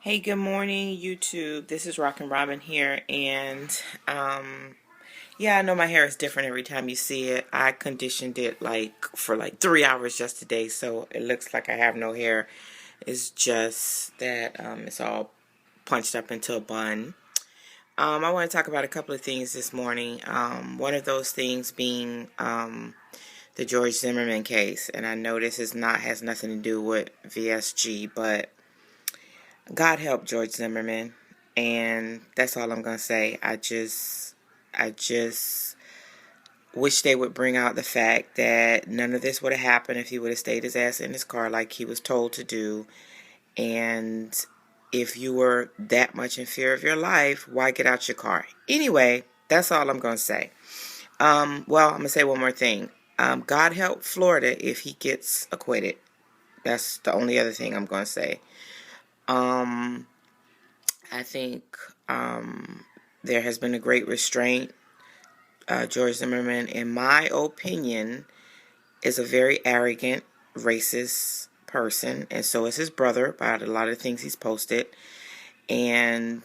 Hey, good morning, YouTube. This is Rockin' Robin here, and yeah, I know my hair is different every time you see it. I conditioned it for 3 hours just today, so it looks like I have no hair. It's just that it's all punched up into a bun. I want to talk about a couple of things this morning. One of those things being the George Zimmerman case, and I know this is not has nothing to do with VSG, but God help George Zimmerman, and that's all I'm gonna say. I just wish they would bring out the fact that none of this would have happened if he would have stayed his ass in his car like he was told to do. And if you were that much in fear of your life, why get out your car? Anyway, that's all I'm gonna say. Well, I'm gonna say one more thing. God help Florida if he gets acquitted. That's the only other thing I'm gonna say. Um, I think there has been a great restraint. George Zimmerman, in my opinion, is a very arrogant, racist person, and so is his brother about a lot of things he's posted. And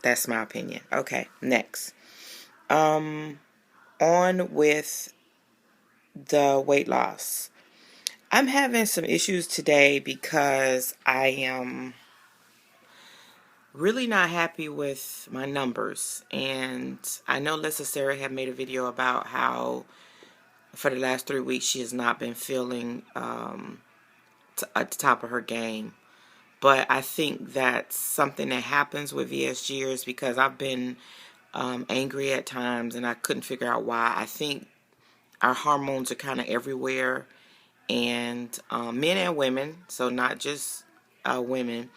that's my opinion. Okay, next. On with the weight loss. I'm having some issues today because I am really not happy with my numbers. And I know Lisa Sarah had made a video about how for the last 3 weeks she has not been feeling at the top of her game. But I think that's something that happens with VSGers because I've been angry at times and I couldn't figure out why. I think our hormones are kind of everywhere, and men and women, so not just women.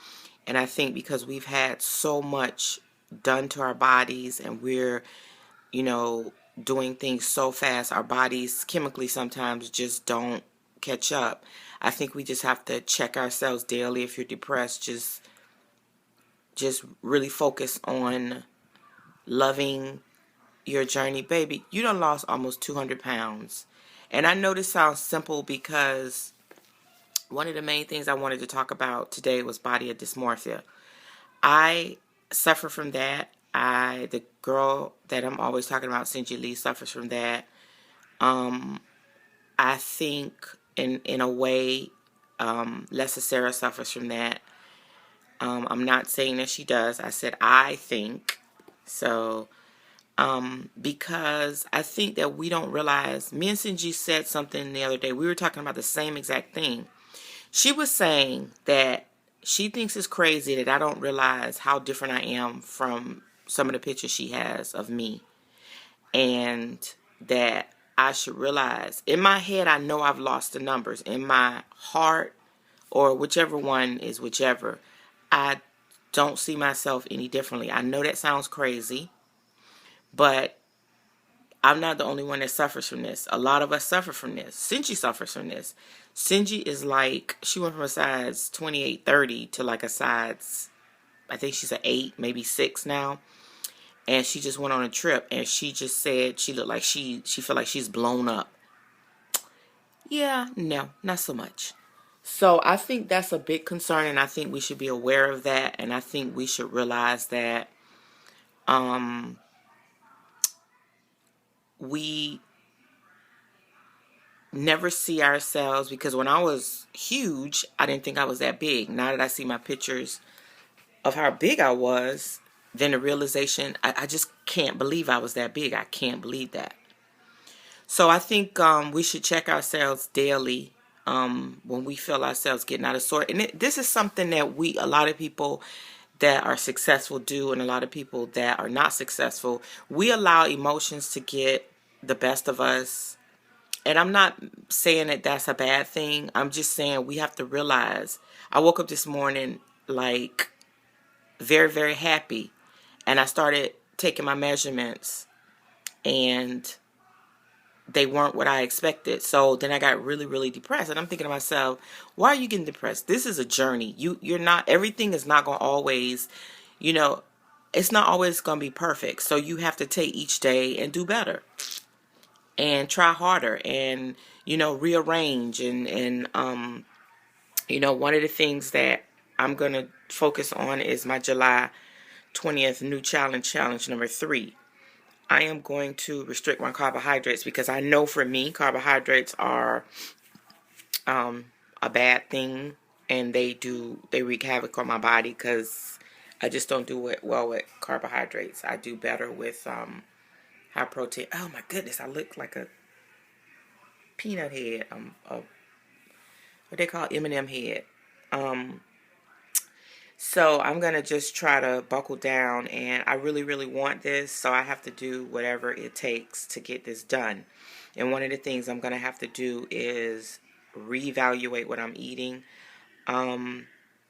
And I think because we've had so much done to our bodies and we're, you know, doing things so fast, our bodies chemically sometimes just don't catch up. I think we just have to check ourselves daily. If you're depressed, just really focus on loving your journey. Baby, you done lost almost 200 pounds. And I know this sounds simple because one of the main things I wanted to talk about today was body dysmorphia. I suffer from that. The girl that I'm always talking about, Cindy Lee, suffers from that. I think in a way, Lessa Sarah suffers from that. I'm not saying that she does. I said I think. So, because I think that we don't realize, me and Cindy said something the other day. We were talking about the same exact thing. She was saying that she thinks it's crazy that I don't realize how different I am from some of the pictures she has of me. And that I should realize, in my head, I know I've lost the numbers. In my heart, or whichever one is whichever, I don't see myself any differently. I know that sounds crazy, but I'm not the only one that suffers from this. A lot of us suffer from this. Sinji suffers from this. Sinji is like, she went from a size 28, 30 to like a size, I think she's an 8, maybe 6 now. And she just went on a trip and she just said she looked like she felt like she's blown up. Yeah, no, not so much. So I think that's a big concern, and I think we should be aware of that, and I think we should realize that we never see ourselves, because when I was huge, I didn't think I was that big. Now that I see my pictures of how big I was, then the realization, I just can't believe I was that big. I can't believe that. So I think we should check ourselves daily when we feel ourselves getting out of sort. And this is something that a lot of people that are successful do, and a lot of people that are not successful. We allow emotions to get the best of us. And I'm not saying that that's a bad thing. I'm just saying we have to realize. I woke up this morning like very, very happy. And I started taking my measurements, and they weren't what I expected. So then I got really, really depressed. And I'm thinking to myself, why are you getting depressed? This is a journey. You're not, everything is not going to always, you know, it's not always going to be perfect. So you have to take each day and do better and try harder and, rearrange. And one of the things that I'm going to focus on is my July 20th new challenge number 3. I am going to restrict my carbohydrates because I know for me, carbohydrates are a bad thing, and they wreak havoc on my body because I just don't do it well with carbohydrates. I do better with high protein. Oh my goodness, I look like a peanut head. What they call M&M head. So I'm going to just try to buckle down, and I really, really want this, so I have to do whatever it takes to get this done. And one of the things I'm going to have to do is reevaluate what I'm eating.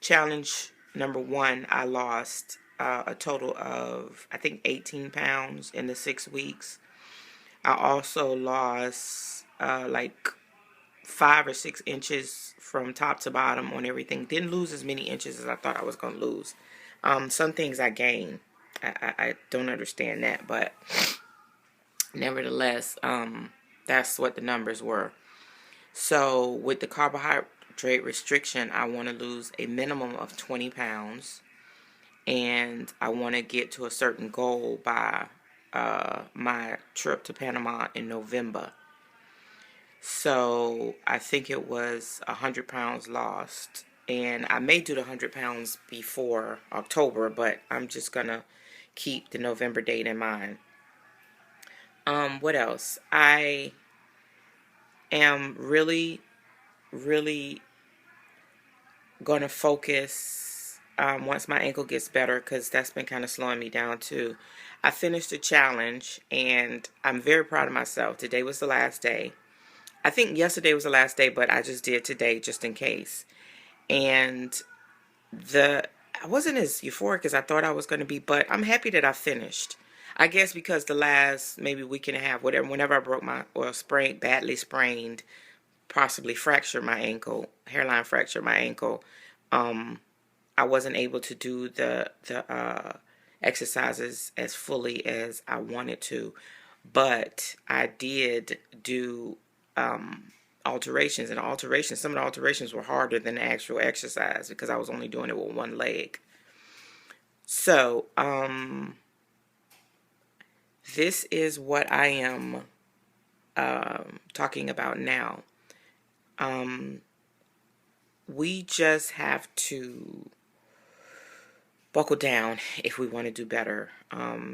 Challenge number 1, I lost a total of, I think, 18 pounds in the 6 weeks. I also lost like 5 or 6 inches from top to bottom on everything. Didn't lose as many inches as I thought I was going to lose. Some things I gained. I don't understand that, but nevertheless, that's what the numbers were. So with the carbohydrate restriction, I want to lose a minimum of 20 pounds, and I want to get to a certain goal by my trip to Panama in November. So I think it was 100 pounds lost, and I may do the 100 pounds before October, but I'm just gonna keep the November date in mind. What else? I am really, really gonna focus once my ankle gets better, because that's been kind of slowing me down too. I finished the challenge, and I'm very proud of myself. Today was the last day. I think yesterday was the last day, but I just did today just in case. And I wasn't as euphoric as I thought I was going to be, but I'm happy that I finished. I guess because the last maybe week and a half, whatever, whenever I broke my, or badly sprained, possibly fractured my ankle, hairline fractured my ankle, I wasn't able to do the exercises as fully as I wanted to. But I did do alterations, and some of the alterations were harder than the actual exercise because I was only doing it with one leg. So this is what I am talking about now. We just have to buckle down if we want to do better.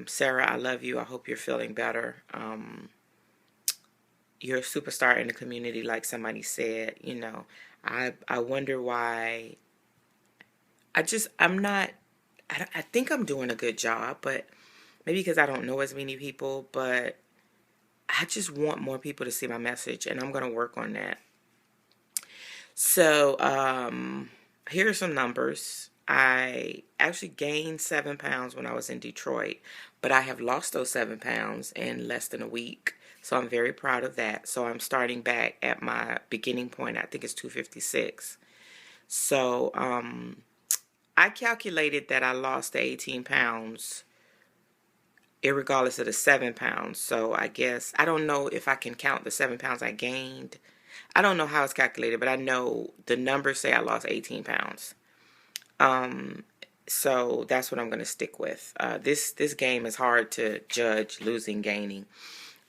Sarah, I love you. I hope you're feeling better. You're a superstar in the community, like somebody said. You know, I wonder why. I'm not. I think I'm doing a good job, but maybe because I don't know as many people. But I just want more people to see my message, and I'm gonna work on that. So here are some numbers. I actually gained 7 pounds when I was in Detroit, but I have lost those 7 pounds in less than a week. So I'm very proud of that. So I'm starting back at my beginning point. I think it's 256. So I calculated that I lost the 18 pounds irregardless of the 7 pounds. So I guess, I don't know if I can count the 7 pounds I gained. I don't know how it's calculated, but I know the numbers say I lost 18 pounds. So that's what I'm going to stick with. This game is hard to judge, losing, gaining.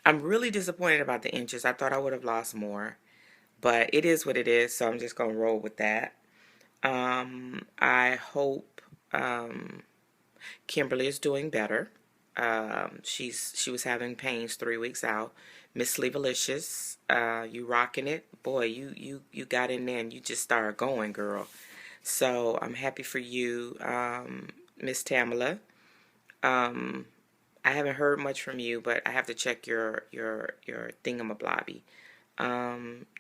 I'm really disappointed about the inches. I thought I would have lost more, but it is what it is, so I'm just going to roll with that. I hope Kimberly is doing better. She was having pains 3 weeks out. Miss Sleevelicious, you rocking it. Boy, you got in there and you just started going, girl. So I'm happy for you, Miss Tamala. I haven't heard much from you, but I have to check your thingamablobby.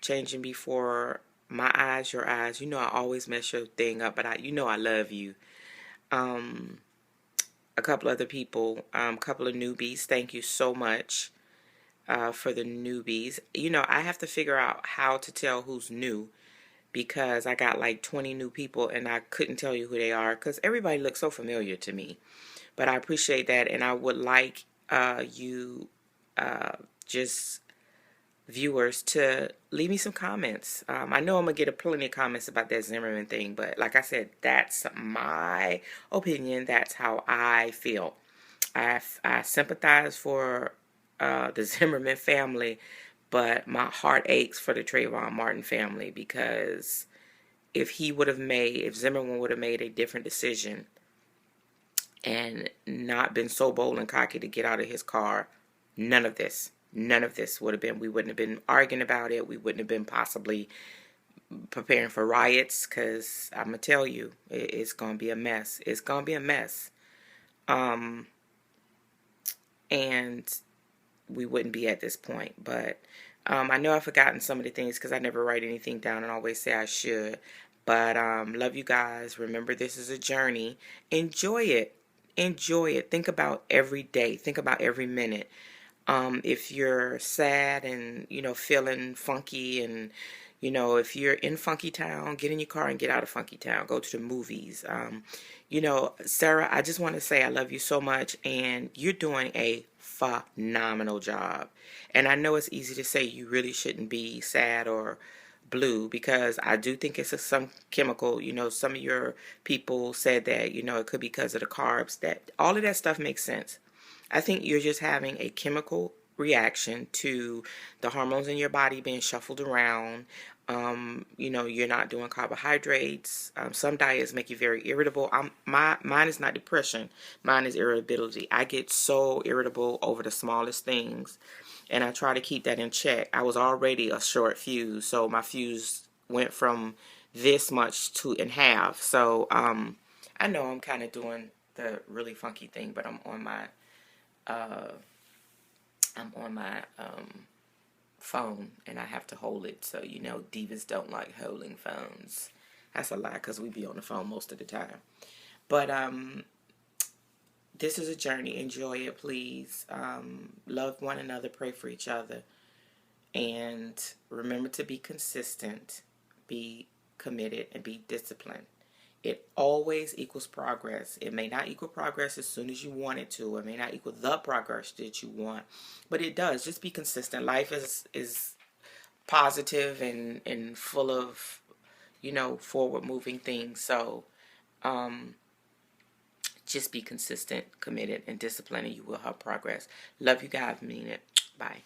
Changing before my eyes, your eyes. You know I always mess your thing up, but I love you. A couple other people, couple of newbies. Thank you so much for the newbies. You know, I have to figure out how to tell who's new, because I got like 20 new people and I couldn't tell you who they are because everybody looks so familiar to me. But I appreciate that, and I would like you just viewers to leave me some comments. I know I'm going to get plenty of comments about that Zimmerman thing, but like I said, that's my opinion. That's how I feel. I sympathize for the Zimmerman family, but my heart aches for the Trayvon Martin family, because if Zimmerman would have made a different decision and not been so bold and cocky to get out of his car, none of this would have been, we wouldn't have been arguing about it. We wouldn't have been possibly preparing for riots, because I'm going to tell you, it's going to be a mess. It's going to be a mess. And we wouldn't be at this point. But I know I've forgotten some of the things because I never write anything down and always say I should. But love you guys. Remember, this is a journey. Enjoy it. Enjoy it. Think about every day. Think about every minute. If you're sad and, feeling funky, and, if you're in Funky Town, get in your car and get out of Funky Town. Go to the movies. Sarah, I just want to say I love you so much, and you're doing a phenomenal job. And I know it's easy to say you really shouldn't be sad or blue, because I do think it's some chemical. Some of your people said that, it could be because of the carbs. That all of that stuff makes sense. I think you're just having a chemical reaction to the hormones in your body being shuffled around. You're not doing carbohydrates. Some diets make you very irritable. Mine is not depression. Mine is irritability. I get so irritable over the smallest things, and I try to keep that in check. I was already a short fuse, so my fuse went from this much to in half. So I know I'm kind of doing the really funky thing, but I'm on my phone, and I have to hold it. So divas don't like holding phones. That's a lie, because we be on the phone most of the time. But this is a journey. Enjoy it, please. Love one another. Pray for each other. And remember to be consistent, be committed, and be disciplined. It always equals progress. It may not equal progress as soon as you want it to. It may not equal the progress that you want, but it does. Just be consistent. Life is positive and full of, forward moving things. So just be consistent, committed, and disciplined, and you will have progress. Love you guys. Mean it. Bye.